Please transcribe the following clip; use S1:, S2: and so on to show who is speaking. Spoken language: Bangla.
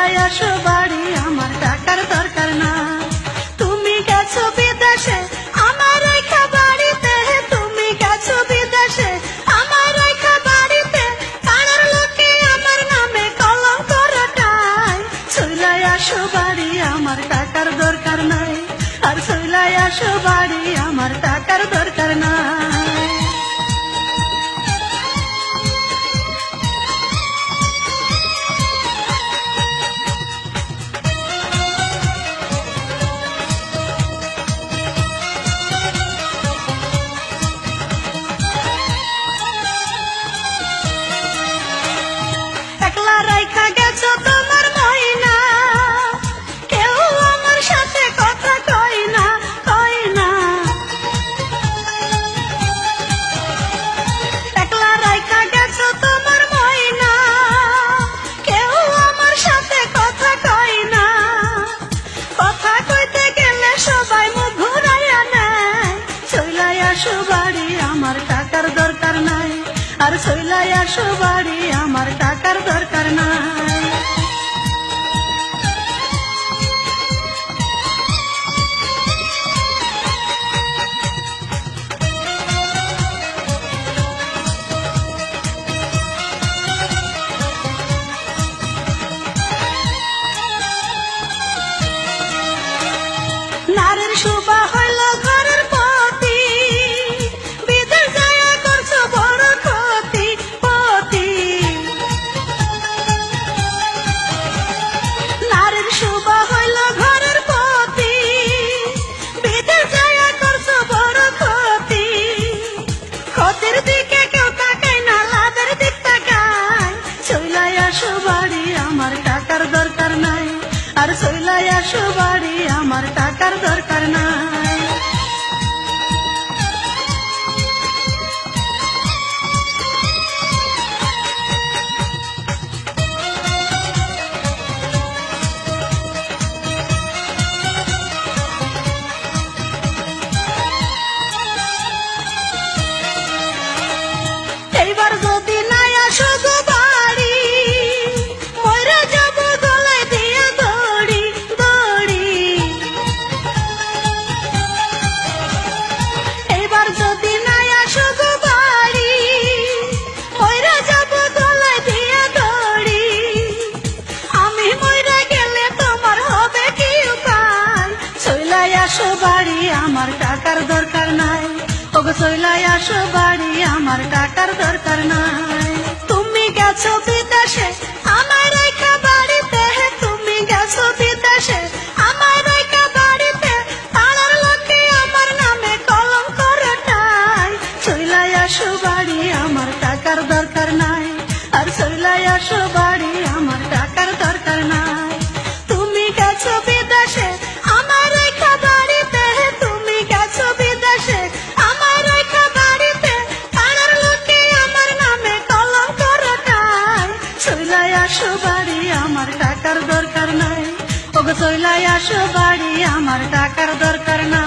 S1: চইলাই আসো বাড়ি, আমার টাকার দরকার না। তুমি গেছো বিদেশে আমার রাইখা বাড়িতে, তুমি গেছো বিদেশে আমার রাইখা বাড়িতে, পাড়ার লোকে আমার নামে কলঙ্ক রটায়। চইলাই আসো বাড়ি, আমার টাকার দরকার নাই, আর চইলাই আসো বাড়ি, আমার টাকার দরকার নাই। একলা রাইখা গেছো তোমার ময়না, কেউ আমার সাথে কথা কয় না, কয় না। একলা রাইখা গেছো তোমার ময়না, কেউ আমার সাথে কথা কয় না। কথা কইতে গেলে সবাই মুখ ঘুরাইয়া নেয়। চইলাই আসো বাড়ি, আমার টাকার দরকার নাই, আর চইলাই আসো বাড়ি, আমার টাকার দরকার নাই। নারীর শোভা হইল ঘরের পতি, বিদেশ যায়া করছো বড় ক্ষতি, পতি। নারীর শোভা হইল ঘরের পতি, বিদেশ যায়া করছো বড় ক্ষতি। ক্ষতির দিকে কেউ তাকায় না, লাভের দিক তাকায়। চইলাই আসো বাড়ি, আমার টাকার দরকার নাই, আর চইলাই আসো বাড়ি, আমার টাকার দরকার নাই। এইবার যদি নাই আসো গো বাড়ি, মইরা যাব গলায় দিয়া দড়ি, দড়ি। এইবার যদি নাই আসো গো বাড়ি, মইরা যাব গলায় দিয়া দড়ি। আমি মইরা গেলে তোমার হবে কি উপায়? চইলাই আসো বাড়ি, আমার টাকার দরকার নাই, ওগো চইলাই আসো বাড়ি, আমার টাকার দরকার নাই। তুমি গেছো বিদেশে আমার রাইখা বাড়িতে, তুমি গেছো বিদেশে আমার রাইখা বাড়িতে, পাড়ার লোকে আমার নামে কলঙ্ক রটায়। চইলাই আসো বাড়ি, আমার টাকার দরকার নাই, আর চইলাই আসো বাড়ি, আমার টাকার দরকার নাই। তুমি গেছো বিদেশে আমার রাইখা বাড়িতে, তুমি গেছো বিদেশে আমার রাইখা বাড়িতে, পাড়ার লোকে আমার নামে কলঙ্ক রটায়। চইলাই আসো বাড়ি, আমার টাকার দরকার নাই, ওগো চইলাই আসো বাড়ি, আমার টাকার দরকার নাই।